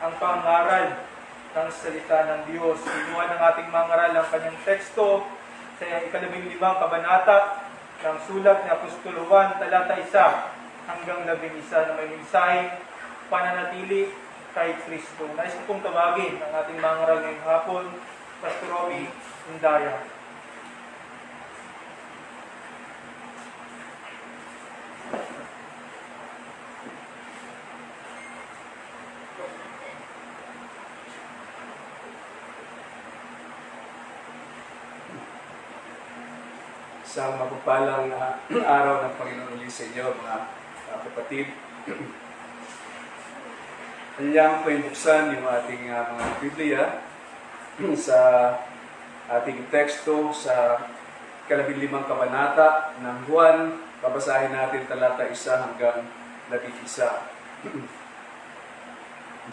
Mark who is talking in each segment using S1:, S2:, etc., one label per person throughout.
S1: ang pangaral ng salita ng Diyos. Kinuha ng ating mangaral ang kanyang teksto sa 15 kabanata ng sulat ni Apostol Juan, talata 1 hanggang 11 na may mensaheng pananatili kay Kristo. Nais ko pong tawagin ang ating mangaral ngayong hapon, Pastor Romy Indaya.
S2: Isang mapagpalang araw ng Panginoon ulit sa inyo, mga kapatid. Kanyang po buksan yung ating mga Biblia sa ating teksto sa 15 kabanata ng Juan. Babasahin natin talata 1 hanggang 11.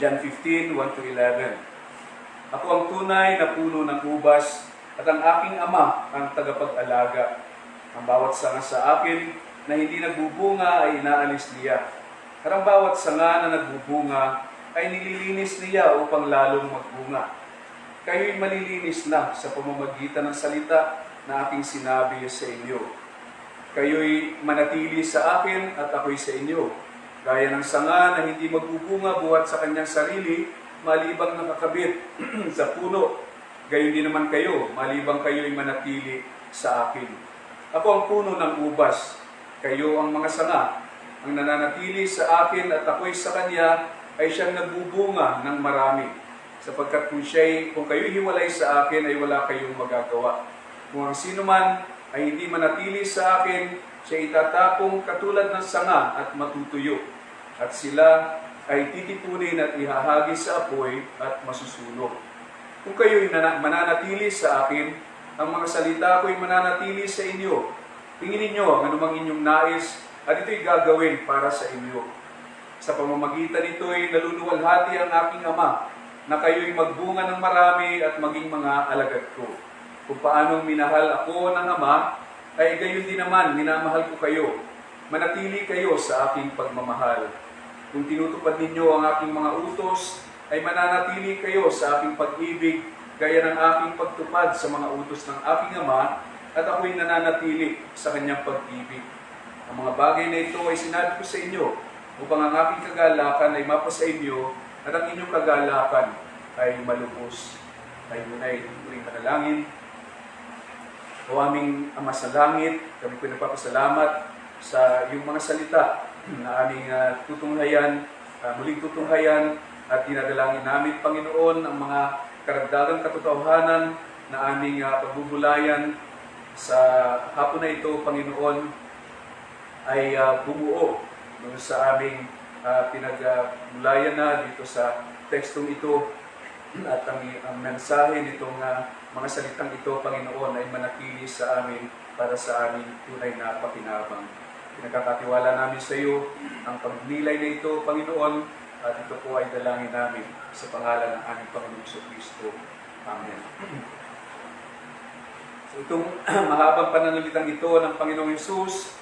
S2: John 15, 1-11. Ako ang tunay na puno ng ubas at ang aking Ama ang tagapag-alaga. Ang bawat sanga sa akin na hindi nagbubunga ay inaalis niya. At ang bawat sanga na nagbubunga ay nililinis niya upang lalong magbunga. Kayo'y malilinis na sa pamamagitan ng salita na aking sinabi sa inyo. Kayo'y manatili sa akin at ako'y sa inyo. Gaya ng sanga na hindi magbubunga buhat sa kanyang sarili, malibang nakakabit sa puno. Gayon din naman kayo, malibang kayo'y manatili sa akin. Ako ang puno ng ubas, kayo ang mga sanga. Ang nananatili sa akin at ako'y sa kanya ay siyang nagbubunga ng marami. Sapagkat kung kayo'y hiwalay sa akin ay wala kayong magagawa. Kung ang sino man ay hindi manatili sa akin, siya itatapong katulad ng sanga at matutuyo. At sila ay titipunin at ihahagis sa apoy at masusunog. Kung kayo'y mananatili sa akin, ang mga salita ko'y mananatili sa inyo. Tingin ninyo ang anumang inyong nais at ito'y gagawin para sa inyo. Sa pamamagitan nito'y naluluwalhati ang aking Ama na kayo'y magbunga ng marami at maging mga alagad ko. Kung paanong minahal ako ng Ama, ay gayon din naman minamahal ko kayo. Manatili kayo sa aking pagmamahal. Kung tinutupad ninyo ang aking mga utos, ay mananatili kayo sa aking pag-ibig, gaya ng aking pagtupad sa mga utos ng aking Ama, at ako'y nananatili sa kanyang pag-ibig. Ang mga bagay na ito ay sinabi ko sa inyo, upang ang aking kagalakan ay mapasa inyo, at ang inyong kagalakan ay malubos. Tayo muna'y muling panalangin. O aming Ama sa langit, kami po nagpapasalamat sa iyong mga salita na aming muling tutunghayan, at dinadalangin namin, Panginoon, ang mga karagdagang katotohanan na aming pagbubulayan sa hapon na ito, Panginoon, ay bumuo doon sa aming pinagbulayan na dito sa tekstong ito, at ang mensahe nitong mga salitang ito, Panginoon, ay manatili sa amin para sa aming tunay na pakinabang. Pinagkakatiwala namin sa iyo ang pagnilay na ito, Panginoon, at ito po ay dalangin namin sa pangalan ng aming Panginoong Kristo. Amen. So itong mahabang pananalitang ito ng Panginoong Hesus,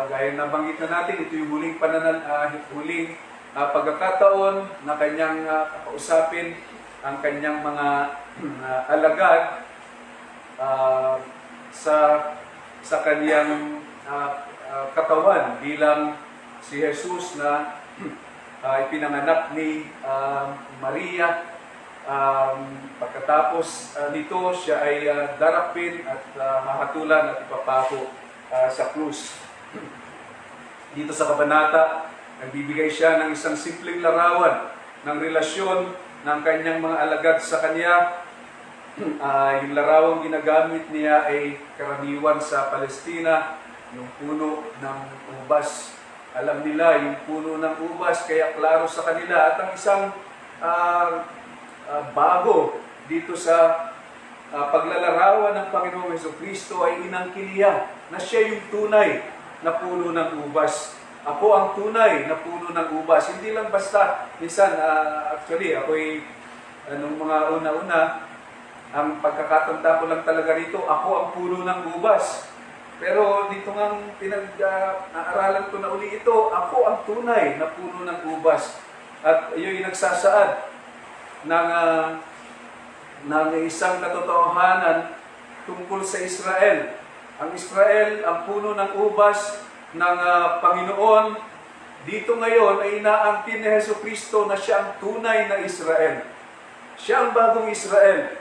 S2: gaya na banggit na natin, ito yung huling pagkakataon na kanyang kakausapin ang kanyang mga alagad sa kanyang katawan bilang si Jesus na ipinanganak ni Maria. Pagkatapos nito, siya ay darapin at hahatulan at ipapako sa krus. Dito sa kabanata, nagbibigay siya ng isang simpleng larawan ng relasyon ng kanyang mga alagad sa kanya. Yung larawang ginagamit niya ay karaniwan sa Palestina, yung puno ng ubas. Alam nila yung puno ng ubas, kaya klaro sa kanila. At ang isang bago dito sa paglalarawan ng Panginoong Jesucristo ay inangkiliya na siya yung tunay na puno ng ubas. Ako ang tunay na puno ng ubas. Hindi lang basta, minsan, actually, ako'y, nung mga una-una, ang pagkakatanda ko lang talaga rito, ako ang puno ng ubas. Pero dito nga pinag-aaralan ko na uli ito, ako ang tunay na puno ng ubas. at iyo'y nagsasaad ng isang katotohanan tungkol sa Israel. Ang Israel, ang puno ng ubas ng Panginoon, dito ngayon ay inaangkin ni Jesucristo na siya ang tunay na Israel. Siya ang bagong Israel.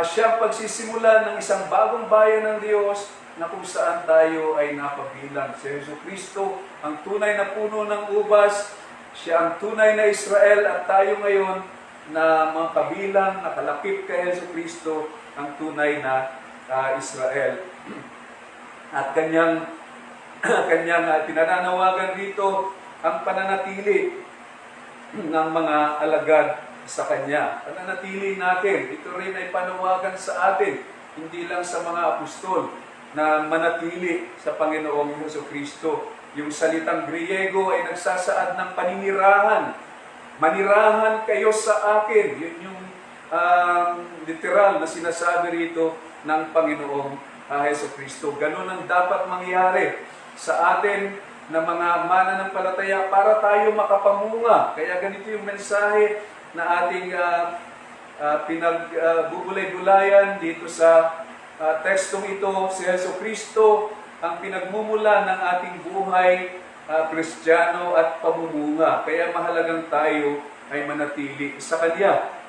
S2: Siya ang pagsisimula ng isang bagong bayan ng Diyos na kung saan tayo ay napabilang. Si Jesucristo, ang tunay na puno ng ubas, siya ang tunay na Israel at tayo ngayon na mga kabilang, nakalapit kay Jesucristo, ang tunay na Israel. At kanyang pinananawagan dito ang pananatili ng mga alagad sa Kanya. Pananatili natin. Ito rin ay panawagan sa atin, hindi lang sa mga apostol, na manatili sa Panginoong Jesucristo. Yung salitang Griego ay nagsasaad ng paninirahan. Manirahan kayo sa akin. Yun yung literal na sinasabi rito ng Panginoong Jesucristo. Ganun ang dapat mangyari sa atin na mga mananampalataya para tayo makapamunga. Kaya ganito yung mensahe na ating pinagbubulay-bulayan dito sa tekstong ito. Si Jesucristo ang pinagmumula ng ating buhay Kristiyano at pamumunga. Kaya mahalagang tayo ay manatili sa Kanya.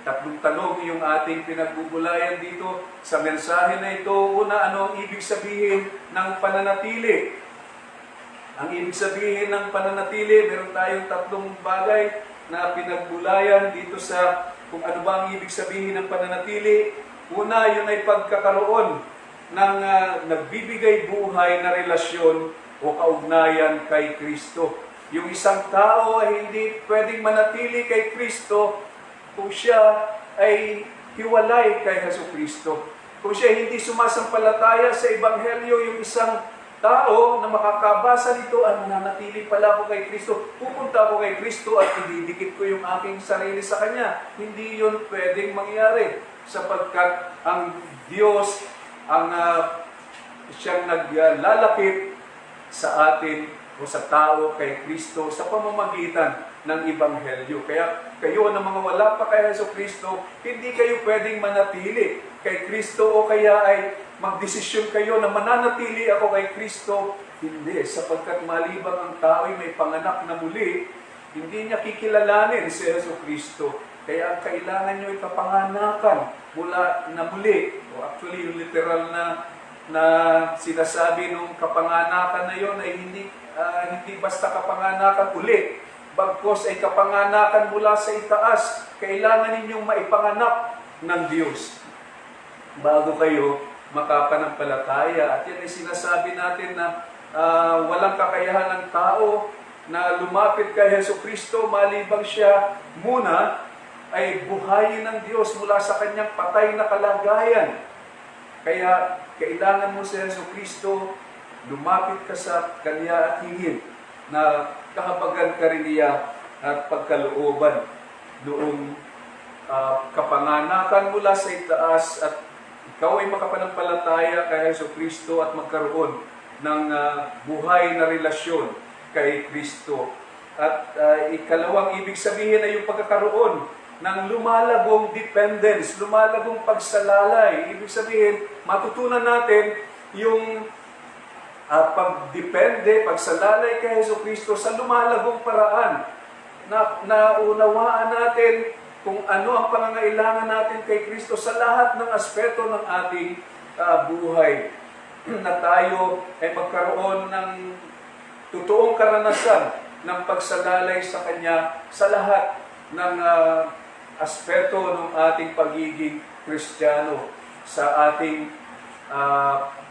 S2: Tatlong tanong yung ating pinagbubulayan dito sa mensahe na ito. Una, ano ang ibig sabihin ng pananatili? Ang ibig sabihin ng pananatili, meron tayong tatlong bagay na pinagbulayan dito sa kung ano ba ang ibig sabihin ng pananatili. Una, yun ay pagkakaroon ng nagbibigay buhay na relasyon o kaugnayan kay Kristo. Yung isang tao ay hindi pwedeng manatili kay Kristo kung siya ay hiwalay kay Jesucristo. Kung siya hindi sumasampalataya sa Ebanghelyo, yung isang tao na makakabasa nito, mananatili pala ako kay Kristo, pupunta ako kay Kristo at ididikit ko yung aking sarili sa Kanya. Hindi yun pwedeng mangyari sapagkat ang Diyos ang siyang naglalapit sa atin o sa tao kay Kristo sa pamamagitan ng Ebanghelyo. Kaya kayo na mga wala pa kay Jesucristo, hindi kayo pwedeng manatili kay Kristo o kaya ay magdesisyon kayo na mananatili ako kay Kristo. Hindi, sapagkat malibang ang tao ay may panganak na muli, hindi niya kikilalanin si Jesucristo. Kaya ang kailangan nyo ay kapanganakan mula na muli. O actually, yung literal na sinasabi nung kapanganakan na yon ay hindi basta kapanganakan uli. Bagkos ay kapanganakan mula sa itaas. Kailangan ninyong maipanganak ng Diyos bago kayo makapanampalataya. At yan ay sinasabi natin na walang kakayahan ng tao na lumapit kay Jesucristo malibang siya muna ay buhayin ng Diyos mula sa kanyang patay na kalagayan. Kaya kailangan mo si Jesucristo, lumapit ka sa Kanya at hingin na kahabagan ka rin niya at pagkalooban noong kapanganakan mula sa itaas at ikaw ay makapanampalataya kay Jesucristo at magkaroon ng buhay na relasyon kay Kristo. At ikalawang ibig sabihin ay yung pagkakaroon ng lumalagong dependence, lumalagong pagsalalay. Ibig sabihin, matutunan natin yung pagdepende, pagsalalay kay Jesucristo sa lumalagong paraan. Naunawaan natin kung ano ang pangangailangan natin kay Kristo sa lahat ng aspeto ng ating buhay. Na tayo ay magkaroon ng totoong karanasan ng pagsalalay sa Kanya sa lahat ng aspeto ng ating pagiging Kristiyano. Sa ating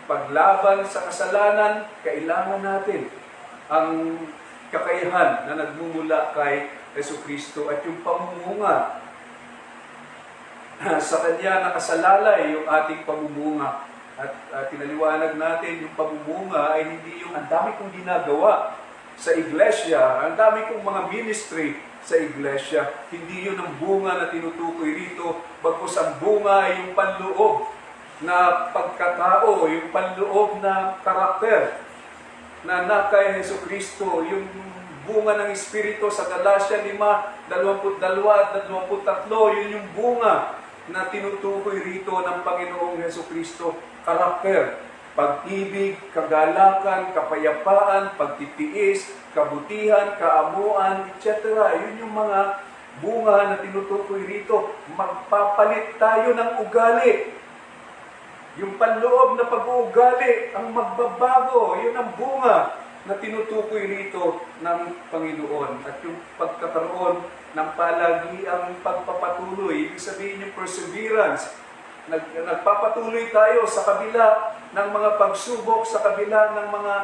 S2: paglaban sa kasalanan, kailangan natin ang kakayahan na nagmumula kay Jesucristo at yung pamumunga sa Kanya nakasalalay yung ating pamumunga. At pinaliwanag natin yung pamumunga ay hindi yung ang dami kong ginagawa sa iglesia, ang dami kong mga ministry sa iglesia. Hindi yun ang bunga na tinutukoy rito, bagkus ang bunga ay yung panloob na pagkatao, yung panloob na karakter na kay Jesucristo, yung bunga ng Espiritu sa Galatia 5:22 at 23, yun yung bunga na tinutukoy rito ng Panginoong Hesukristo. Karakter, pag-ibig, kagalakan, kapayapaan, pagtitiis, kabutihan, kaamuan, etc. Yun yung mga bunga na tinutukoy rito. Magpapalit tayo ng ugali. Yung panloob na pag-uugali, ang magbabago, yun ang bunga na tinutukoy rito ng Panginoon. At yung pagkakaroon ng palagiang pagpapatuloy, ibig sabihin yung perseverance. Nagpapatuloy tayo sa kabila ng mga pagsubok, sa kabila ng mga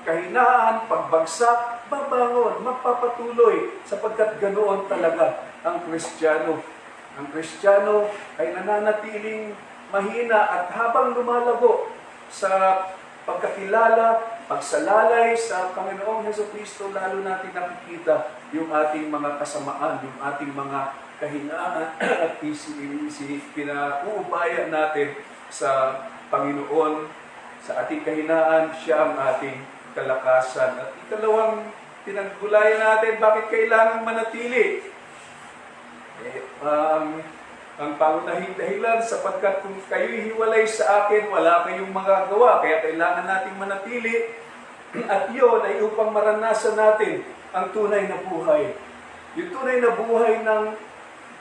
S2: kahinaan, pagbagsak, babangon, magpapatuloy, sapagkat ganoon talaga ang Kristiyano. Ang Kristiyano ay nananatiling mahina at habang lumalago sa pagkakilala, pagsalalay sa Panginoong Hesukristo, lalo natin nakikita yung ating mga kasamaan, yung ating mga kahinaan at pinauubaya natin sa Panginoon. Sa ating kahinaan, siya ang ating kalakasan. At ikalawang pinagulayan natin, bakit kailangan manatili? Ang pangunahing dahilan, sapagkat kung kayo'y hiwalay sa akin, wala kayong magagawa. Kaya kailangan nating manatili. At yun ay upang maranasan natin ang tunay na buhay. Yung tunay na buhay ng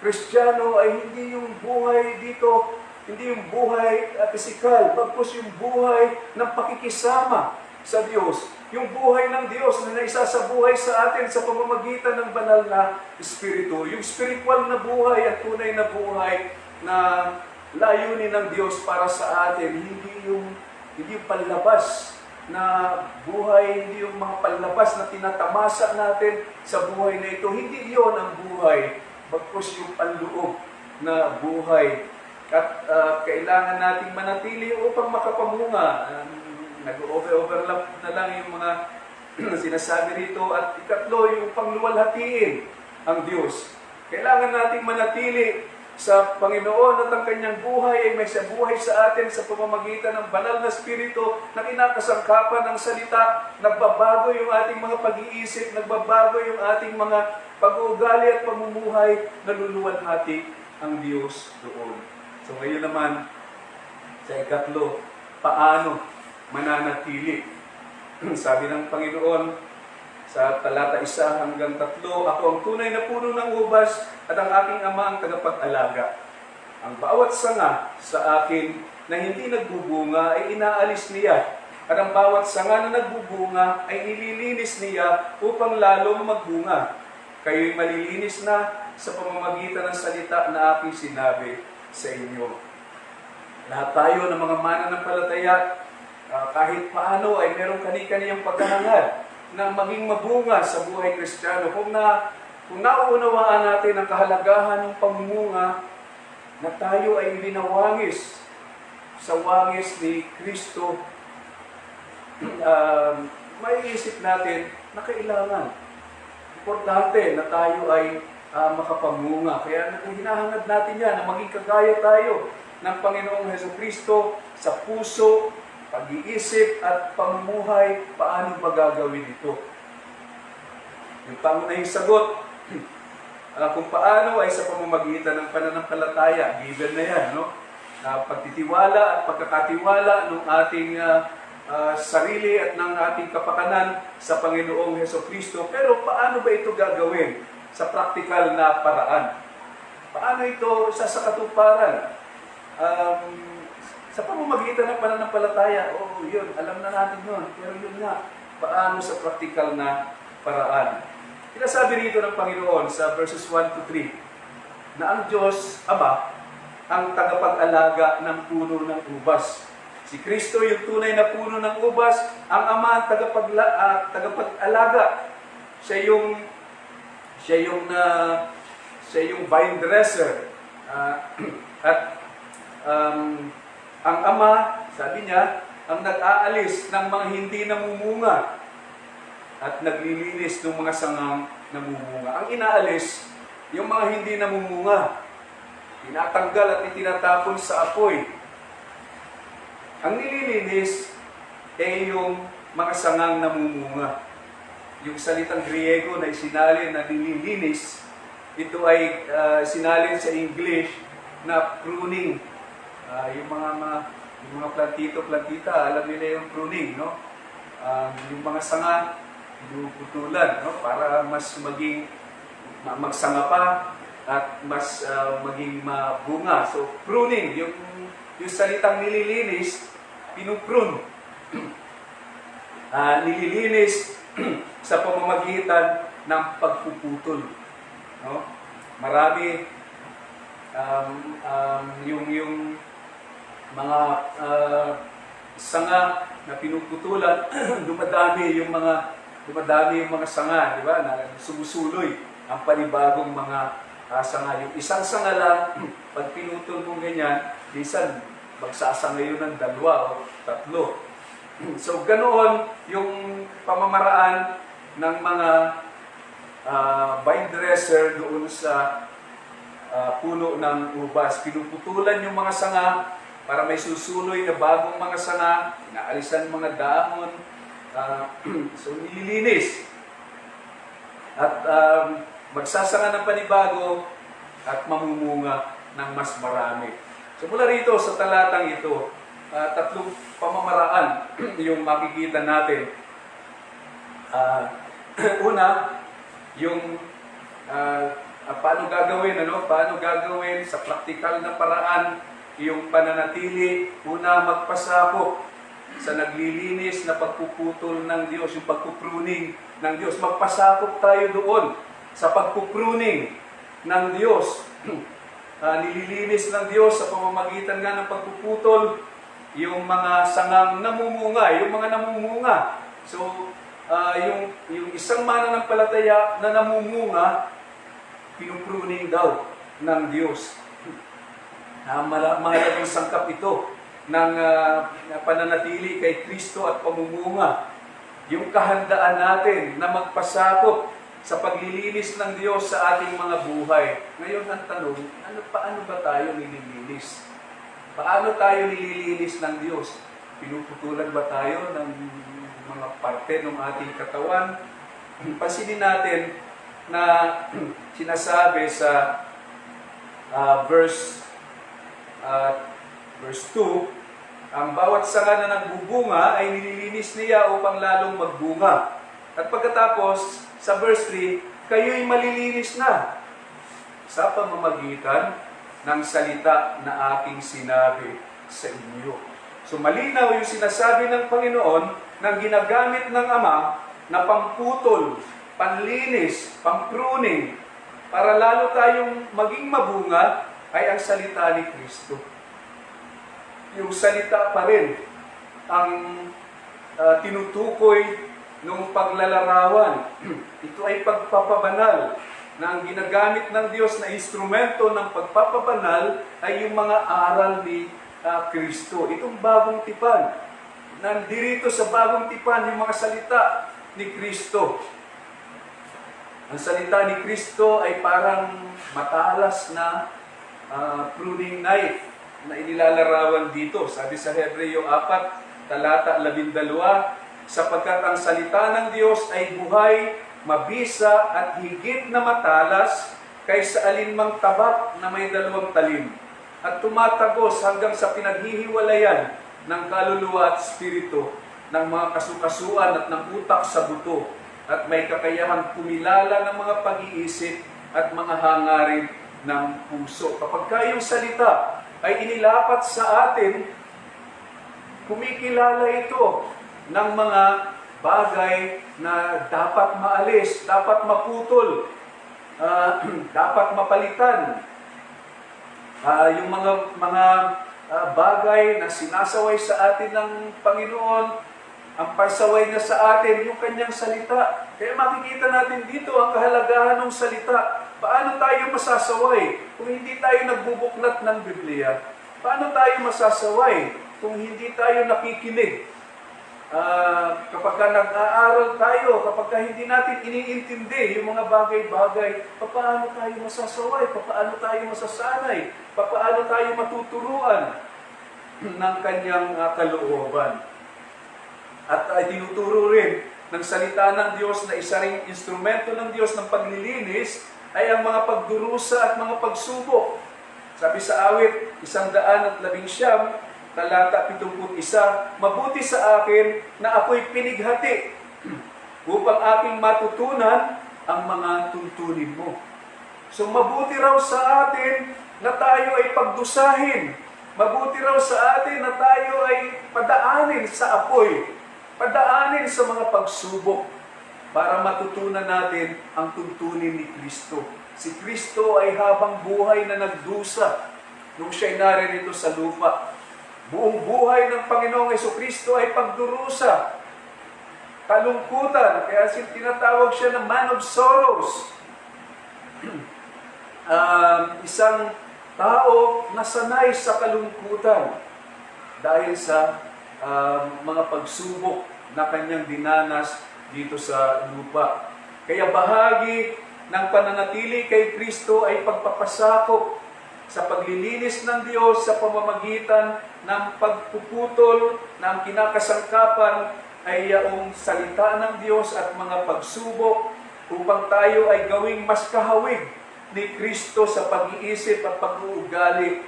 S2: Kristiyano ay hindi yung buhay dito, hindi yung buhay pisikal, bagkus yung buhay ng pakikisama sa Diyos. Yung buhay ng Diyos na naisasabuhay sa atin sa pamamagitan ng banal na Espiritu. Yung spiritual na buhay at tunay na buhay na layunin ng Diyos para sa atin. Hindi yung panlabas na buhay, hindi yung mga panlabas na tinatamasa natin sa buhay na ito. Hindi yon ang buhay, bagkus yung panloob na buhay. At kailangan nating manatili upang makapamunga. Nag-overlap na lang yung mga sinasabi rito. At ikatlo, yung pangluwalhatiin ang Diyos. Kailangan nating manatili sa Panginoon at ang kanyang buhay ay may buhay sa atin sa pamamagitan ng banal na Espiritu na kinakasangkapan ng salita. Nagbabago yung ating mga pag-iisip, nagbabago yung ating mga pag-uugali at pamumuhay, naluluwalhati ang Diyos doon. So ngayon naman, sa ikatlo, paano mananatili? Sabi ng Panginoon sa talata 1 hanggang 3, ako ang tunay na puno ng ubas at ang aking ama ang tagapag-alaga. Ang bawat sanga sa akin na hindi nagbubunga ay inaalis niya. At ang bawat sanga na nagbubunga ay nililinis niya upang lalong magbunga. Kayo'y malilinis na sa pamamagitan ng salita na aking sinabi sa inyo. Lahat tayo ng mga mananampalataya, kahit paano ay merong kani-kaniyang pagkahangad na maging mabunga sa buhay Kristiyano. Kung nauunawaan natin ang kahalagahan ng pamunga, na tayo ay binawangis sa wangis ni Kristo, may isip natin na kailangan. Importante na tayo ay makapamunga. Kaya hinahangad natin yan na maging kagaya tayo ng Panginoong Hesukristo sa puso, pag-iisip at pamumuhay. Paano ba gagawin ito? Yung pangunahing sagot, kung paano ay sa pamamagitan ng pananampalataya. Given na yan, no? Pagtitiwala at pagkakatiwala ng ating sarili at ng ating kapakanan sa Panginoong Hesukristo. Pero paano ba ito gagawin sa praktikal na paraan? Paano ito sa katuparan? Sa pamamagitan ng pananampalataya, yun, alam na natin yun. Pero yun nga, paano sa praktikal na paraan? Sinasabi rito ng Panginoon sa verses 1 to 3 na ang Diyos, Ama, ang tagapag-alaga ng puno ng ubas. Si Kristo yung tunay na puno ng ubas, ang Ama ang tagapag-alaga. Siya yung vine dresser. Ang Ama, sabi niya, ang nag-aalis ng mga hindi namumunga at naglilinis ng mga sangang namumunga. Ang inaalis, yung mga hindi namumunga, tinatanggal at itinatapon sa apoy. Ang nililinis ay yung mga sangang namumunga. yung salitang Griego na isinalin na nililinis, ito ay sinalin sa English na pruning. Yung mga plantito-plantita, alam nila yung pruning, no? Yung mga sanga, pinuputulan, no? Para mas maging magsanga pa at mas maging mabunga. So, pruning, yung salitang nililinis, pinuprune. Nililinis sa pamamagitan ng pagpuputol. No? Marami yung mga sanga na pinuputulan, dumadami yung mga sanga, di ba? Na sumusuloy ang panibagong mga sanga. Yung isang sanga lang, pag pinutol mo ganyan, minsan magsasanga yun ng 2 o 3. So, ganoon yung pamamaraan ng mga vine dresser doon sa puno ng ubas. Pinuputulan yung mga sanga para may susuloy na bagong mga sanga, inaalisan mga dahon, so nililinis. At magsasanga ng panibago at mamumunga ng mas marami. So mula rito sa talatang ito, 3 pamamaraan yung makikita natin. Una, yung paano gagawin sa praktikal na paraan yung pananatili. Una, magpasakop sa naglilinis na pagpuputol ng Diyos, yung pagpupruning ng Diyos. Magpasakop tayo doon sa pagpupruning ng Diyos. Nililinis ng Diyos sa pamamagitan nga ng pagpuputol yung mga sangang namumunga, yung mga namumunga. So, yung isang mananampalataya na namumunga, pinupruning daw ng Diyos. Mahalagang sangkap ito ng pananatili kay Kristo at pamumunga. Yung kahandaan natin na magpasakop sa paglilinis ng Diyos sa ating mga buhay. Ngayon ang tanong, paano ba tayo nililinis? Paano tayo nililinis ng Diyos? Pinuputulan ba tayo ng mga parte ng ating katawan? Pansinin natin na sinasabi sa verse 2, ang bawat sanga na nagbubunga ay nililinis niya upang lalong magbunga. At pagkatapos, sa verse 3, kayo'y malilinis na sa pamamagitan ng salita na aking sinabi sa inyo. So malinaw yung sinasabi ng Panginoon na ginagamit ng Ama na pamputol, panlinis, pampruning, para lalo tayong maging mabunga ay ang salita ni Kristo. Yung salita pa rin ang tinutukoy ng paglalarawan. Ito ay pagpapabanal na ang ginagamit ng Diyos na instrumento ng pagpapabanal ay yung mga aral ni Kristo. Itong bagong tipan. Nandirito sa bagong tipan yung mga salita ni Kristo. Ang salita ni Kristo ay parang matalas na pruning knife na inilalarawan dito. Sabi sa Hebreo 4, talata 12, sapagkat ang salita ng Diyos ay buhay, mabisa at higit na matalas kaysa alinmang tabak na may 2 talim at tumatagos hanggang sa pinaghihiwalayan ng kaluluwa at espiritu, ng mga kasukasuan at ng utak sa buto, at may kakayahang kumilala ng mga pag-iisip at mga hangarin ng puso. Kapag kayong salita ay inilapat sa atin, kumikilala ito ng mga bagay na dapat maalis, dapat maputol, dapat mapalitan. Yung mga bagay na sinasaway sa atin ng Panginoon, ang pagsaway niya sa atin, yung kanyang salita. Kaya makikita natin dito ang kahalagahan ng salita. Paano tayo masasaway kung hindi tayo nagbubuklat ng Biblia? Paano tayo masasaway kung hindi tayo nakikinig? Kapag nag-aaral tayo, kapag hindi natin iniintindi yung mga bagay-bagay, paano tayo masasaway? Paano tayo masasanay? Paano tayo matuturuan ng kanyang kalooban? At tinuturo rin ng salita ng Diyos na isa ring instrumento ng Diyos ng paglilinis ay ang mga pagdurusa at mga pagsubok. Sabi sa awit, 119, talata 71, mabuti sa akin na ako'y pinighati upang aking matutunan ang mga tuntunin mo. So mabuti raw sa atin na tayo ay pagdusahin. Mabuti raw sa atin na tayo ay padaanin sa apoy, padaanin sa mga pagsubok para matutunan natin ang tuntunin ni Kristo. Si Kristo ay habang buhay na nagdusa nung siya'y naririto sa lupa. Buong buhay ng Panginoong Jesucristo ay pagdurusa, kalungkutan, kaya tinatawag siya na man of sorrows. Isang tao na sanay sa kalungkutan dahil sa mga pagsubok na kanyang dinanas dito sa lupa. Kaya bahagi ng pananatili kay Kristo ay pagpapasakop sa paglilinis ng Diyos sa pamamagitan ng pagpuputol ng kinakasangkapan ay yaong salita ng Diyos at mga pagsubok upang tayo ay gawing mas kahawig ni Kristo sa pag-iisip at pag-uugali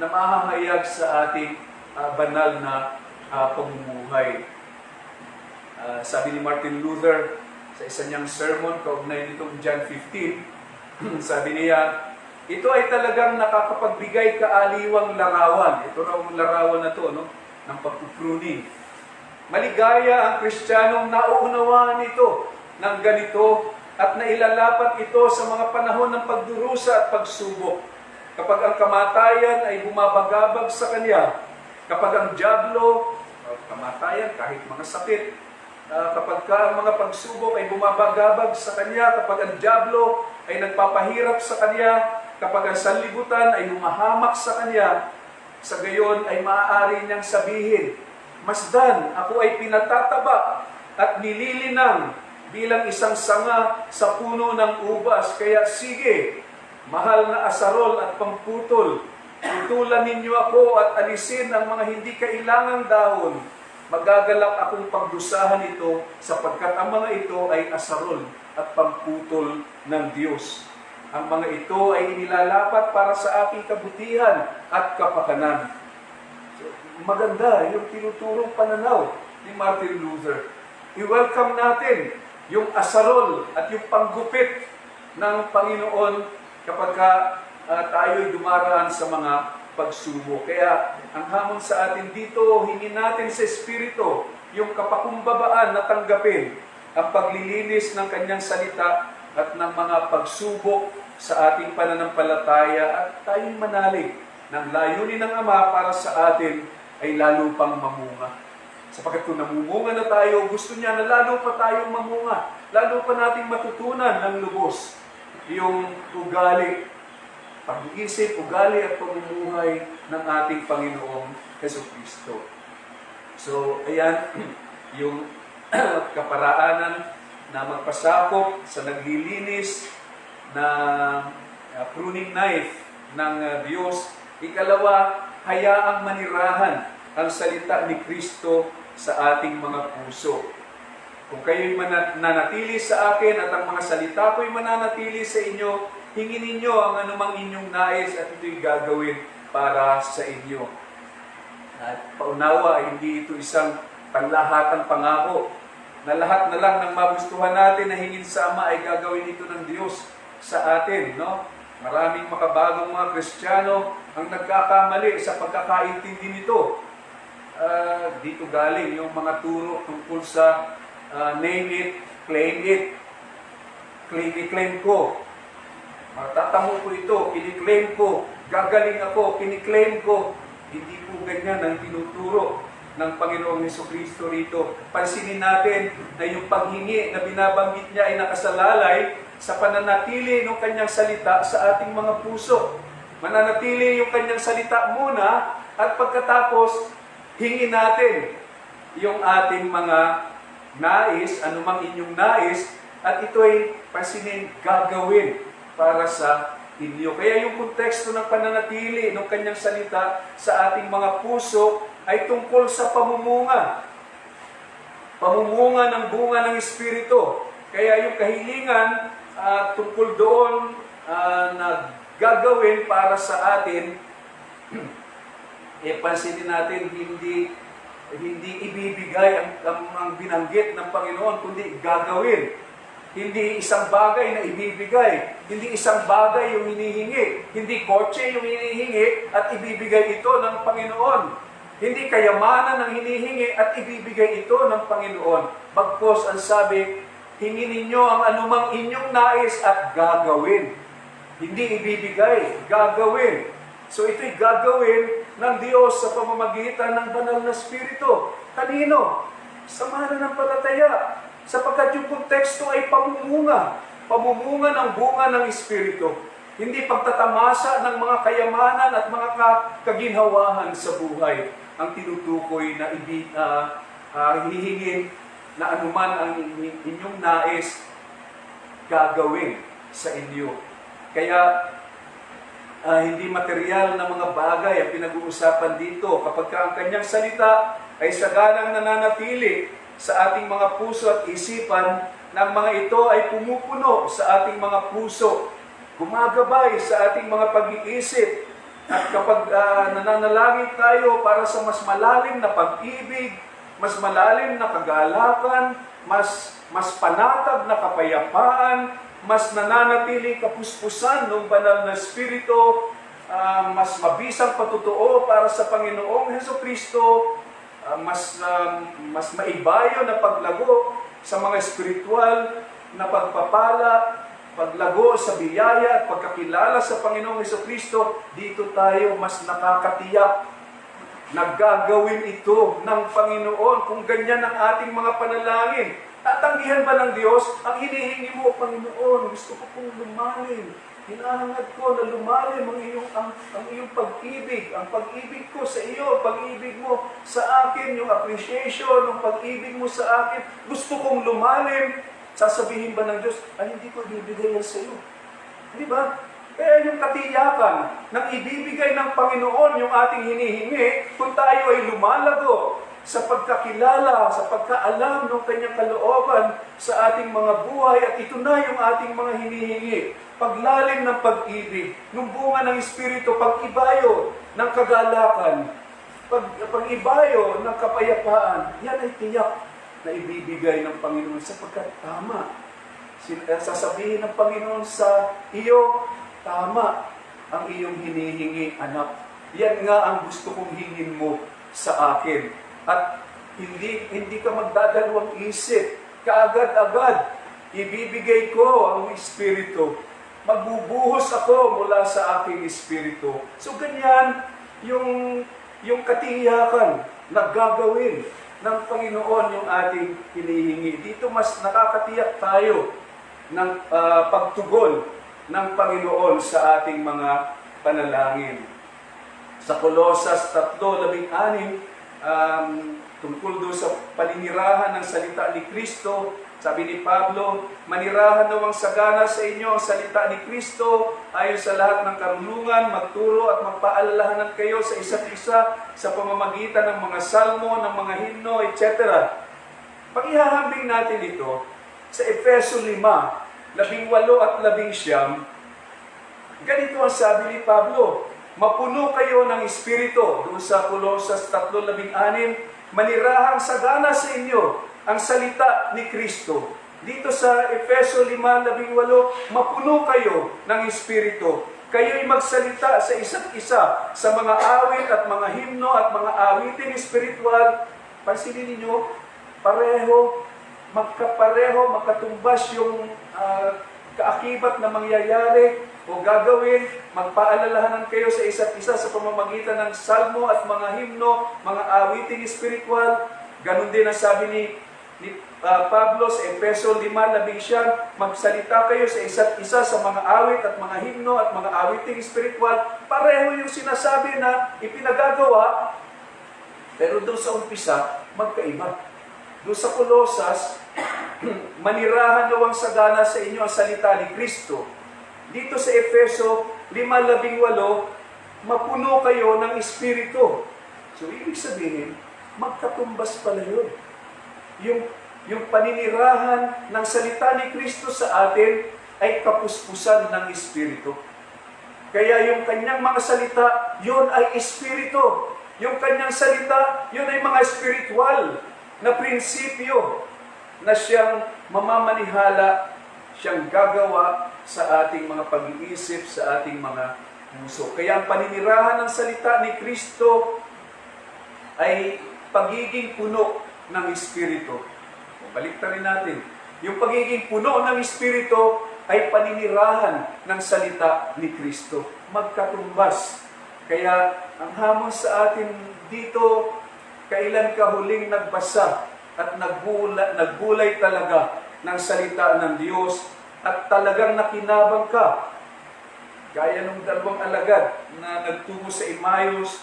S2: na mahahayag sa ating banal na pamumuhay. Sabi ni Martin Luther sa isa niyang sermon kaugnay nitong John 15, sabi niya, ito ay talagang nakakapagbigay kaaliwang larawan. Ito raw ang larawan na to, ng pagpupruning. Maligaya ang Kristiyanong nauunawaan ito ng ganito at nailalapat ito sa mga panahon ng pagdurusa at pagsubok. Kapag ang kamatayan ay bumabagabag sa kanya, kapag ang dyablo, kamatayan kahit mga sakit, kapag ang mga pagsubok ay bumabagabag sa kanya, kapag ang dyablo ay nagpapahirap sa kanya, kapag ang sanlibutan ay humahamak sa kanya, sa gayon ay maaari niyang sabihin, Masdan, ako ay pinatataba at nililinang bilang isang sanga sa puno ng ubas. Kaya sige, mahal na asarol at pamputol, tutulan ninyo ako at alisin ang mga hindi kailangang dahon. Magagalak akong pagdusahan ito sapagkat ang mga ito ay asarol at pamputol ng Diyos. Ang mga ito ay inilalapat para sa aking kabutihan at kapakanan. Maganda yung tinuturong pananaw ni Martin Luther. I-welcome natin yung asarol at yung panggupit ng Panginoon kapag tayo'y dumaraan sa mga pagsubok. Kaya ang hamon sa atin dito, hingin natin sa Espiritu yung kapakumbabaan na tanggapin ang paglilinis ng kanyang salita at ng mga pagsubok sa ating pananampalataya at tayong manalig ng layunin ng Ama para sa atin ay lalo pang mamunga. Sapagkat kung namumunga na tayo, gusto niya na lalo pa tayong mamunga. Lalo pa nating matutunan ng lubos yung ugali, pag-iisip, ugali at pamumuhay ng ating Panginoong Jesucristo. So, ayan, yung kaparaanan na magpasakop sa naglilinis na pruning knife ng Diyos. Ikalawa, hayaang manirahan ang salita ni Kristo sa ating mga puso. Kung kayo'y mananatili sa akin at ang mga salita ko'y mananatili sa inyo, hingin ninyo ang anumang inyong nais at ito'y gagawin para sa inyo. At paunawa, hindi ito isang panlahatang pangako na lahat na lang ng magustuhan natin na hingin sa Ama ay gagawin ito ng Diyos sa atin, no? Maraming makabagong mga Kristiyano ang nagkakamali sa pagkakaintindi nito. Dito galing yung mga turo tungkol sa name it, claim it. Claim ko. Matatamo ko ito, kiniklaim ko. Gagaling ako, kiniklaim ko. Hindi po ganyan ang tinuturo ng Panginoong Jesucristo rito. Pansinin natin na yung paghingi na binabanggit niya ay nakasalalay sa pananatili ng kanyang salita sa ating mga puso. Mananatili yung kanyang salita muna at pagkatapos, hingin natin yung ating mga nais, anumang inyong nais, at ito ay pansinin gagawin para sa inyo. Kaya yung konteksto ng pananatili ng kanyang salita sa ating mga puso ay tungkol sa pamumunga. pamumunga ng bunga ng Espiritu. Kaya yung kahilingan tungkol doon na gagawin para sa atin, pansinin natin, hindi ibibigay ang binanggit ng Panginoon, kundi gagawin. Hindi isang bagay na ibibigay, hindi isang bagay yung hinihingi, hindi kotse yung hinihingi at ibibigay ito ng Panginoon. Hindi kayamanan ang hinihingi at ibibigay ito ng Panginoon. Bagkus ang sabi, hingin ninyo ang anumang inyong nais at gagawin. Hindi ibibigay, gagawin. So ito'y gagawin ng Diyos sa pamamagitan ng banal na Espiritu. Kanino? Sa mananampalataya. Sapagkat yung konteksto ay pamumunga. Pamumunga ng bunga ng Espiritu. Hindi pagtatamasa ng mga kayamanan at mga kaginhawahan sa buhay. Ang tinutukoy na hihingin na anuman ang inyong nais gagawin sa inyo. Kaya hindi material na mga bagay ang pinag-uusapan dito. Kapag ang kanyang salita ay saganang nananatili sa ating mga puso at isipan, ng mga ito ay pumupuno sa ating mga puso, gumagabay sa ating mga pag-iisip, at kapag nananalangin tayo para sa mas malalim na pag-ibig, mas malalim na kagalakan, mas panatag na kapayapaan, mas nananatiling kapuspusan ng banal na Espiritu, mas mabisang patutuo para sa Panginoong Hesukristo, mas maibayo na paglago sa mga espiritual na pagpapala, paglago sa biyaya at pagkakilala sa Panginoong Hesukristo. Dito tayo mas nakakatiyak na gagawin ito ng Panginoon kung ganyan ang ating mga panalangin. Tatanggihan ba ng Diyos ang hinihingi mo, Panginoon? Gusto ko pong lumalim. Hinahangad ko na lumalim ang iyong pag-ibig, ang pag-ibig ko sa iyo, pag-ibig mo sa akin, yung appreciation, yung pag-ibig mo sa akin. Gusto kong lumalim. Sasabihin ba ng Diyos, ay hindi ko ibibigay yan sa iyo. Di ba? Kaya yung katiyakan ng ibibigay ng Panginoon yung ating hinihingi, kung tayo ay lumalago sa pagkakilala, sa pagkaalam ng kanyang kalooban sa ating mga buhay, at ito na yung ating mga hinihingi. Paglalim ng pag-ibig, ng bunga ng Espiritu, pag-ibayo ng kagalakan, pag-ibayo ng kapayapaan, yan ay tiyak na ibibigay ng Panginoon sapagkat tama. Sasabihin ng Panginoon sa iyo, tama ang iyong hinihingi, anak. Yan nga ang gusto kong hingin mo sa akin. At hindi ka magdadalawang isip. Kaagad-agad, ibibigay ko ang Espiritu. Magbubuhos ako mula sa aking Espiritu. So ganyan yung katiyakan na gagawin ng Panginoon yung ating hinihingi. Dito mas nakakatiyak tayo ng pagtugon ng Panginoon sa ating mga panalangin. Sa Kolosas 3:16, tungkol doon sa paninirahan ng salita ni Kristo, sabi ni Pablo, manirahan nawang sagana sa inyo ang salita ni Kristo, ayon sa lahat ng karunungan, magturo at magpaalalahanan kayo sa isa't isa sa pamamagitan ng mga salmo, ng mga himno, etc. Pag ihahambing natin ito sa Efeso 5:18 at 19, ganito ang sabi ni Pablo, mapuno kayo ng Espiritu. Doon sa Kolosas 3:16, manirahang sagana sa inyo ang salita ni Kristo. Dito sa Efeso 5:18, mapuno kayo ng Espiritu. Kayo'y magsalita sa isa't isa sa mga awit at mga himno at mga awiting espiritual. Pansinin ninyo, magkapareho, makatumbas yung kaakibat na mangyayari o gagawin. Magpaalalahanan kayo sa isa't isa sa pamamagitan ng salmo at mga himno, mga awiting espiritual. Ganon din ang sabi ni Pablo sa Efeso 5:19, magsalita kayo sa isa't isa sa mga awit at mga himno at mga awiting espiritual. Pareho yung sinasabi na ipinagagawa, pero doon sa umpisa, magkaiba. Doon sa Kolosas, manirahan daw ang sagana sa inyo ang salita ni Kristo. Dito sa Efeso 5:18, mapuno kayo ng Espiritu. So, ibig sabihin, magkatumbas pala yun. yung paninirahan ng salita ni Kristo sa atin ay kapuspusan ng Espiritu. Kaya yung kanyang mga salita, yun ay Espiritu. Yung kanyang salita, yun ay mga spiritual na prinsipyo na siyang mamamanihala, siyang gagawa sa ating mga pag-iisip, sa ating mga puso. Kaya ang paninirahan ng salita ni Kristo ay pagiging puno ng Espiritu. Baliktarin natin. Yung pagiging puno ng Espiritu ay paninirahan ng salita ni Kristo. Magkatumbas. Kaya ang hamon sa atin dito, kailan ka huling nagbasa at naggulay talaga ng salita ng Diyos at talagang nakinabang ka. Gaya ng dalawang alagad na nagtungo sa Emmaus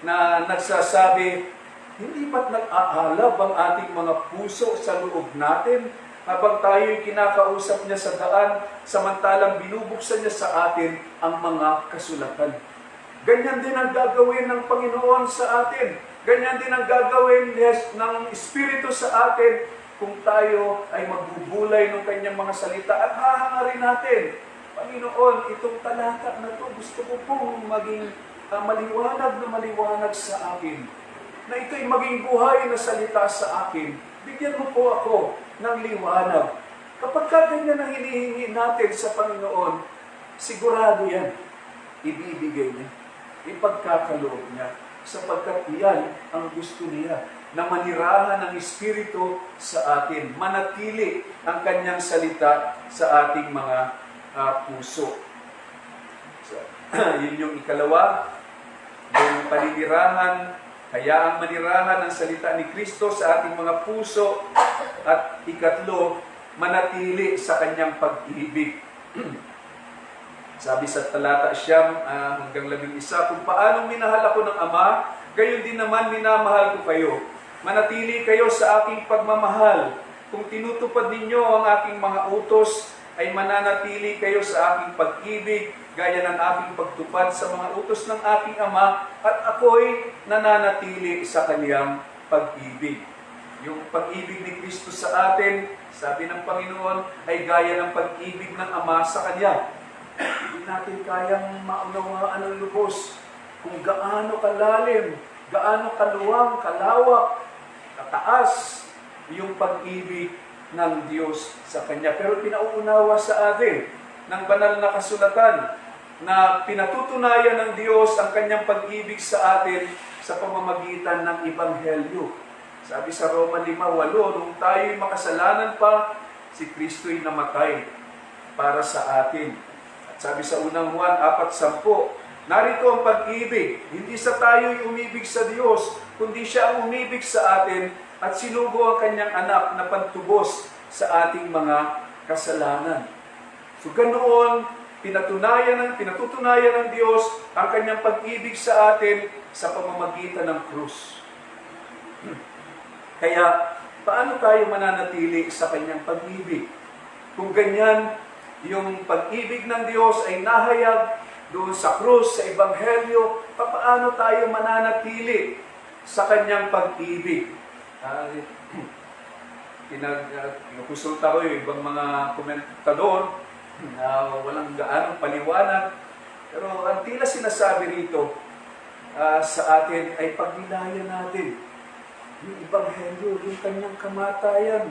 S2: na nagsasabi, hindi ba't nag-aalab ang ating mga puso sa loob natin habang tayo'y kinakausap niya sa daan, samantalang binubuksan niya sa atin ang mga kasulatan. Ganyan din ang gagawin ng Panginoon sa atin. Ganyan din ang gagawin ng Espiritu sa atin kung tayo ay magbubulay ng kanyang mga salita at hahangarin natin. Panginoon, itong talata na ito, gusto ko pong maging maliwanag sa akin. Na ito'y maging buhay na salita sa akin. Bigyan mo po ako ng liwanag. Kapag ganyan ang hinihingi natin sa Panginoon, sigurado yan, ibibigay niya, ipagkakaloob niya, sapagkat iyan ang gusto niya, na manirahan ng Espiritu sa atin, manatili ang kanyang salita sa ating mga puso. So, yun yung ikalawa, yung paninirahan, kaya ang manirahan ng salita ni Kristo sa ating mga puso, at ikatlo, manatili sa kanyang pag-ibig. Sabi sa talata 9 hanggang 11, kung paanong minahal ako ng Ama, gayon din naman minamahal ko kayo. Manatili kayo sa aking pagmamahal. Kung tinutupad ninyo ang aking mga utos, ay mananatili kayo sa aking pag-ibig, gaya ng aking pagtupad sa mga utos ng aking Ama, at ako'y nananatili sa kaniyang pag-ibig. Yung pag-ibig ni Kristo sa atin, sabi ng Panginoon, ay gaya ng pag-ibig ng Ama sa Kanya. Hindi natin kayang maunawaan ng lubos kung gaano kalalim, gaano kaluwang, kalawak, kataas yung pag-ibig ng Diyos sa Kanya. Pero pinauunawa sa atin ng banal na kasulatan na pinatutunayan ng Diyos ang Kanyang pag-ibig sa atin sa pamamagitan ng Ebanghelyo. Sabi sa Roma 5:8, nung tayo'y makasalanan pa, si Kristo'y namatay para sa atin. At sabi sa unang Juan 4:10, narito ang pag-ibig, hindi sa tayo'y umibig sa Diyos, kundi siya ang umibig sa atin at sinugo ang kanyang anak na pantubos sa ating mga kasalanan. So ganoon, pinatutunayan ng Diyos ang kanyang pag-ibig sa atin sa pamamagitan ng krus. Kaya, paano tayo mananatili sa kanyang pag-ibig? Kung ganyan, yung pag-ibig ng Diyos ay nahayag doon sa krus, sa Ebanghelyo, paano tayo mananatili sa kanyang pag-ibig? Kinukonsulta ko yung ibang mga komentador na walang gaanong paliwanag. Pero ang tila sinasabi rito sa atin ay pagnilayan natin yung Ebanghelyo, yung kanyang kamatayan.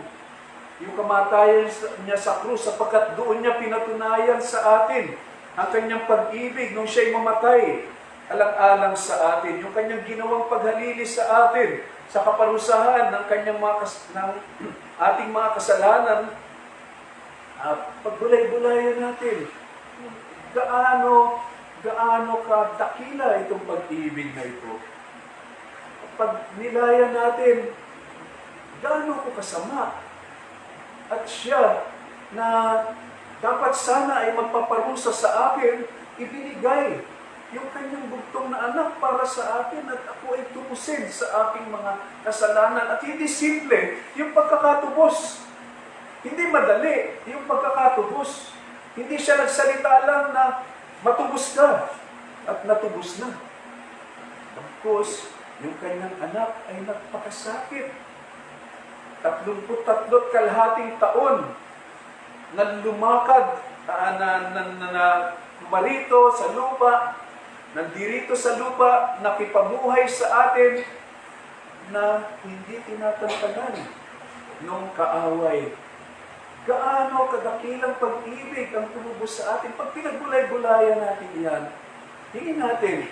S2: Yung kamatayan niya sa krus, sapagkat doon niya pinatunayan sa atin ang kanyang pag-ibig nung siya'y mamatay. Alang-alang sa atin, yung kanyang ginawang paghalili sa atin, sa kaparusahan ng kanyang ating mga kasalanan, pagbulay-bulayan natin. Gaano kadakila itong pag-ibig na ito. Pag nilayan natin, gaano ko kasama. At siya na dapat sana ay magpaparusa sa akin, ibinigay yung kanyang bugtong na anak para sa akin at ako ay tumusin sa aking mga kasalanan. At hindi simple yung pagkakatubos. Hindi madali yung pagkakatubos. Hindi siya nagsalita lang na matubos ka at natubos na. Of course, yung kanyang anak ay nagpakasakit. kalahating taon na lumakad, marito sa lupa, nandirito sa lupa, nakipabuhay sa atin, na hindi tinatantanan ng kaaway. Gaano kadakilang pag-ibig ang tumubos sa atin. Pag pinagbulay-bulayan natin yan, hingin natin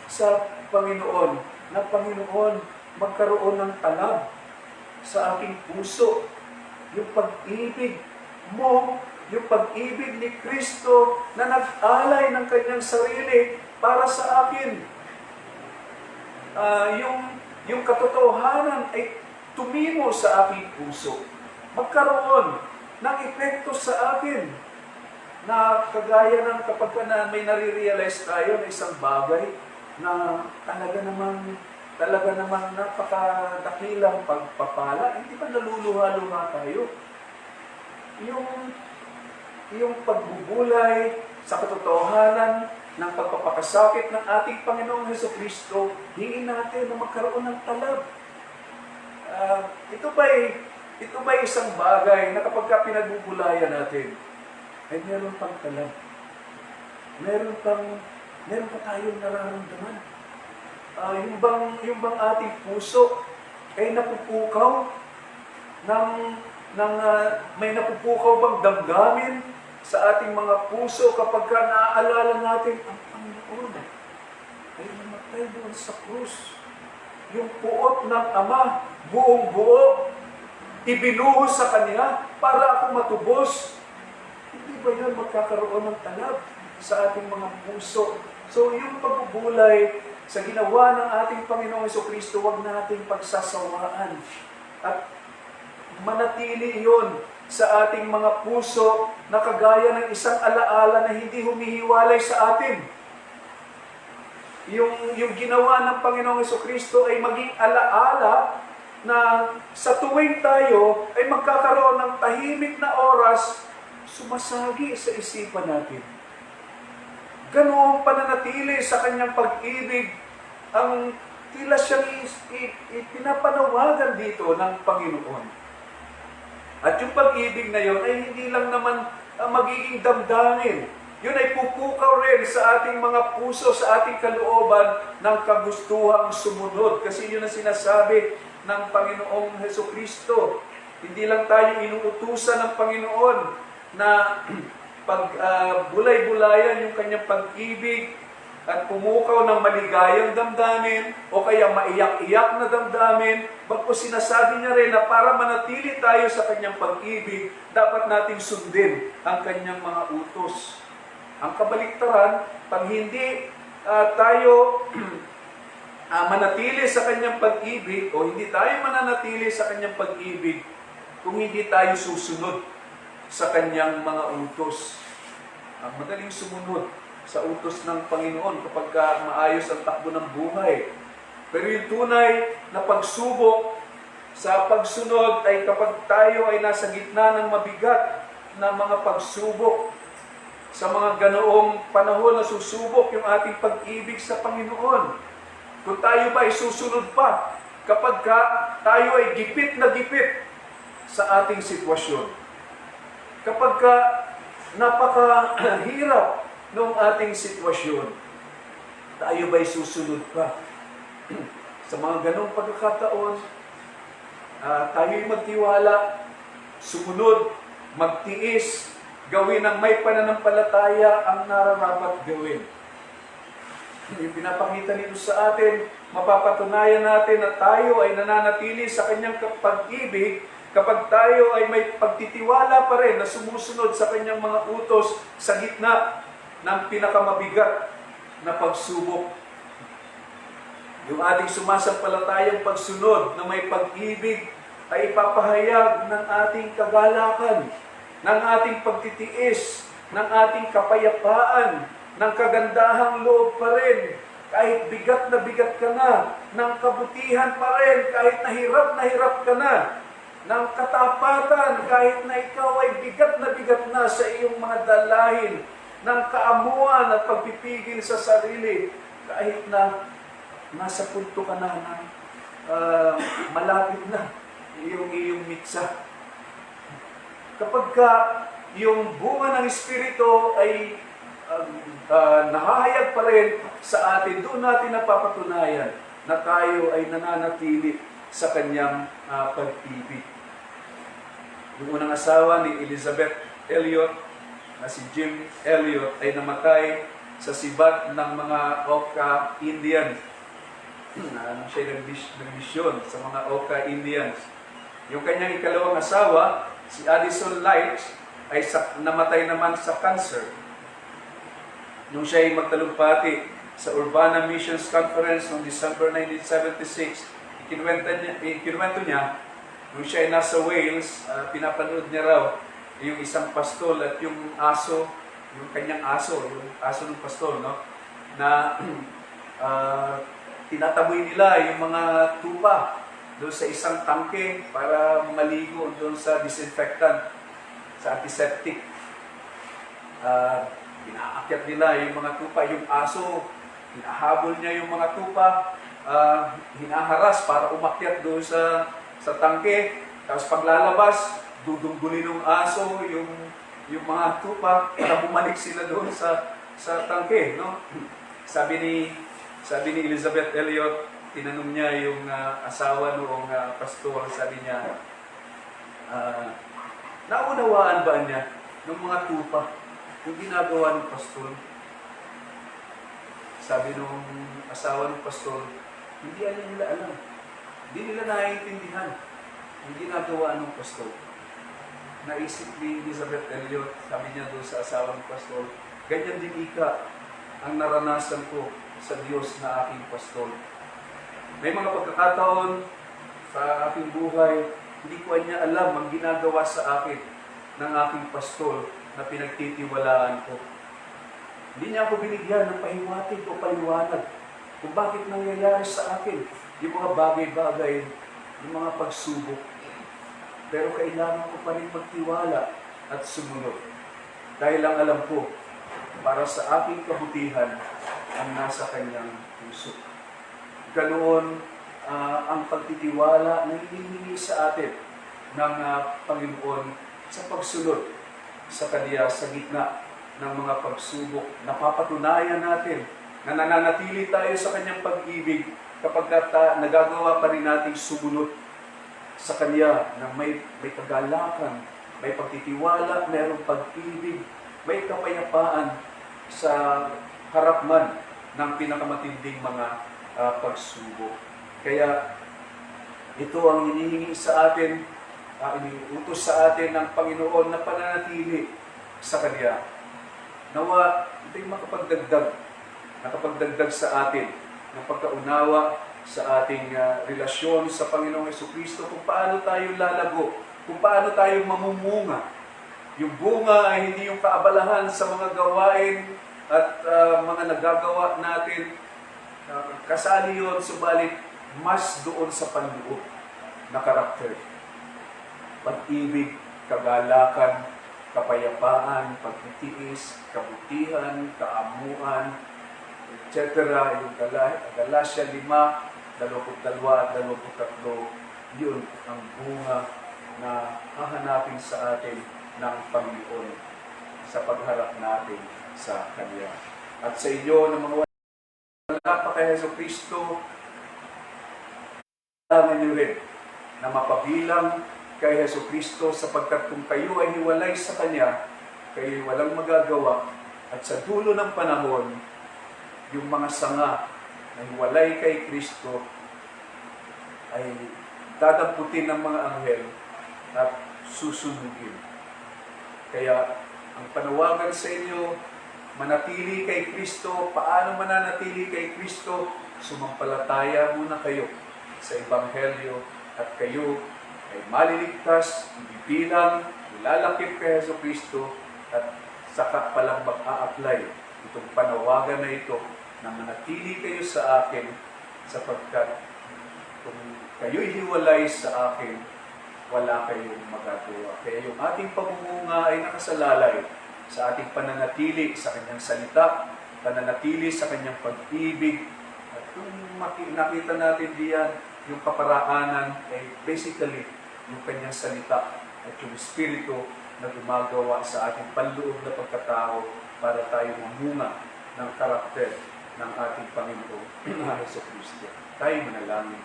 S2: sa Panginoon, na Panginoon, magkaroon ng talab sa aking puso. Yung pag-ibig mo, yung pag-ibig ni Kristo na nag-alay ng kanyang sarili para sa akin. Yung katotohanan ay tumimo sa aking puso. Magkaroon ng epekto sa akin na kagaya ng kapag may nare-realize tayo na isang bagay na talaga namang napakadakilang pagpapala, hindi ba naluluha-luha tayo? Yung pagbubulay sa katotohanan ng pagpapakasakit ng ating Panginoong Hesukristo, hingin natin na magkaroon ng talab. Ito ba'y isang bagay na kapag pinagbubulayan natin, ay meron pang talab. Meron pa tayong nararamdaman. Yung bang ating puso ay napupukaw may napupukaw bang damdamin sa ating mga puso kapag naaalala natin ang Panginoon ay namatay doon sa krus. Yung puot ng Ama, buong buo, ibinuhos sa Kanya para ako matubos. Hindi ba yun magkakaroon ng talab sa ating mga puso? So yung pagbubulay sa ginawa ng ating Panginoong Hesukristo, huwag nating pagsasawaan. At manatili yun sa ating mga puso na kagaya ng isang alaala na hindi humihiwalay sa atin. Yung ginawa ng Panginoong Hesukristo ay maging alaala na sa tuwing tayo ay magkakaroon ng tahimik na oras, sumasagi sa isipan natin. Ganoong pananatili sa kanyang pag-ibig ang tila siyang pinapanawagan dito ng Panginoon. At yung pag-ibig na yun ay hindi lang naman magiging damdamin. Yun ay pupukaw rin sa ating mga puso, sa ating kalooban ng kagustuhang sumunod. Kasi yun ang sinasabi ng Panginoong Hesukristo. Hindi lang tayo inuutusan ng Panginoon na bulay-bulayan yung kanyang pag-ibig at pumukaw ng maligayang damdamin o kaya maiyak-iyak na damdamin, bagkus sinasabi niya rin na para manatili tayo sa kanyang pag-ibig, dapat nating sundin ang kanyang mga utos. Ang kabaliktaran, pag hindi tayo manatili sa kanyang pag-ibig o hindi tayo mananatili sa kanyang pag-ibig kung hindi tayo susunod sa kanyang mga utos. Ang madaling sumunod sa utos ng Panginoon kapag maayos ang takbo ng buhay. Pero yung tunay na pagsubok sa pagsunod ay kapag tayo ay nasa gitna ng mabigat na mga pagsubok. Sa mga ganoong panahon na susubok yung ating pag-ibig sa Panginoon. Kung tayo ba ay susunod pa kapag tayo ay gipit na gipit sa ating sitwasyon. Kapag napakahirap noong ating sitwasyon, tayo ba'y susunod pa? Sa mga ganong pagkakataon, tayo'y magtiwala, sumunod, magtiis, gawin ng may pananampalataya ang nararapat gawin. Yung pinapakita nito sa atin, mapapatunayan natin na tayo ay nananatili sa kanyang pag-ibig kapag tayo ay may pagtitiwala pa rin na sumusunod sa kanyang mga utos sa gitna ng pinakamabigat na pagsubok. Yung ating sumasampalatayang pagsunod na may pag-ibig ay ipapahayag ng ating kagalakan, ng ating pagtitiis, ng ating kapayapaan, ng kagandahang loob pa rin, kahit bigat ka na, ng kabutihan pa rin, kahit nahirap ka na, ng katapatan, kahit na ikaw ay bigat na sa iyong mga dalahin, ng kaamuan at pagpipigil sa sarili, kahit na nasa punto ka na malapit na yung iyong mitsa. Kapag ka yung bunga ng Espiritu ay nahahayag pa rin sa atin, doon natin napapatunayan na tayo ay nananatili sa kanyang pag-ibig. Yung unang asawa ni Elizabeth Elliot, na si Jim Elliot, ay namatay sa sibat ng mga Oka Indians. Siya nag-misyon sa mga Oka Indians. Yung kanyang ikalawang asawa, si Addison Light, ay namatay naman sa cancer. Nung siya ay magtalumpati sa Urbana Missions Conference noong December 1976, ikinuwento niya, nung siya ay nasa Wales, pinapanood niya raw yung isang pastol at yung aso, yung kanyang aso, yung aso ng pastol, no? Na tinataboy nila yung mga tupa doon sa isang tangke para maligo doon sa disinfectant, sa antiseptic. Pinaakyat nila yung mga tupa, yung aso, hinahabol niya yung mga tupa, hinaharas para umakyat doon sa tangke. Tapos paglalabas, dudunggulin ng aso yung mga tupa para bumalik sila doon sa tangke, no? Sabi ni Elizabeth Elliot, tinanong niya yung asawa noong pastor, sabi niya, naunawaan ba niya ng mga tupa yung ginagawa ng pastor? Sabi nung asawa ng pastor, hindi nila alam. Hindi nila naiintindihan yung ginagawa ng pastor. Naisip ni Elizabeth Elliot, sabi niya doon sa asawa ng pastor, ganyan din ika ang naranasan ko sa Diyos na aking pastor. May mga pagkakataon sa aking buhay, hindi ko niya alam ang ginagawa sa akin ng aking pastor na pinagtitiwalaan ko. Hindi niya ako binigyan ng pahiwatig o paliwanag kung bakit nangyayari sa akin yung mga bagay-bagay, yung mga pagsubok. Pero kailangan ko pa rin magtiwala at sumunod. Dahil ang alam ko, para sa aking kabutihan, ang nasa kanyang puso. Ganoon ang pagtitiwala na hinihingi sa atin ng Panginoon sa pagsunod sa Kanya sa gitna ng mga pagsubok. Napapatunayan natin na nananatili tayo sa Kanyang pag-ibig kapag nagagawa pa rin nating sumunod sa Kanya na may kagalakan, may pagtitiwala, mayroong pag-ibig, may kapayapaan sa harap man ng pinakamatinding mga pagsubok. Kaya ito ang hinihingi sa atin, iniutos sa atin ng Panginoon na pananatili sa Kanya. Nawa, ito'y nakapagdagdag sa atin ng pagkaunawa sa ating relasyon sa Panginoong Jesucristo, kung paano tayo lalago, kung paano tayo mamumunga. Yung bunga ay hindi yung kaabalahan sa mga gawain at mga nagagawa natin. Kasali yun, subalit mas doon sa panloob na karakter. Pag-ibig, kagalakan, kapayapaan, pagtitiis, kabutihan, kaamuan, etc. Yung Galatia 5, 22 at 23, yun ang bunga na hahanapin sa atin ng Panginoon sa pagharap natin sa Kanya. At sa inyo na mga wala pa kay Jesucristo, kailangan nyo rin na mapabilang kay Jesucristo, sapagkat kung kayo ay hiwalay sa Kanya, kayo ay walang magagawa. At sa dulo ng panahon, yung mga sanga na hiwalay kay Kristo ay dadamputin ng mga anghel at susunugin. Kaya ang panawagan sa inyo, manatili kay Kristo. Paano mananatili kay Kristo? Sumampalataya muna kayo sa Ebanghelyo at kayo ay maliligtas, ibibilang, ilalakip kay Jesucristo at saka palang mag-a-apply itong panawagan na ito na manatili kayo sa akin sapagkat kung kayo'y hiwalay sa akin, wala kayong magagawa. Kaya yung ating pamumunga ay nakasalalay sa ating pananatili sa Kanyang salita, pananatili sa Kanyang pag-ibig. At kung nakita natin diyan, yung kaparaanan ay basically yung kanyang salita at yung Espiritu na gumagawa sa ating panloob na pagkatao para tayo mamunga ng karakter ng ating Panginoon na Hesus Kristo. Tayo manalangin.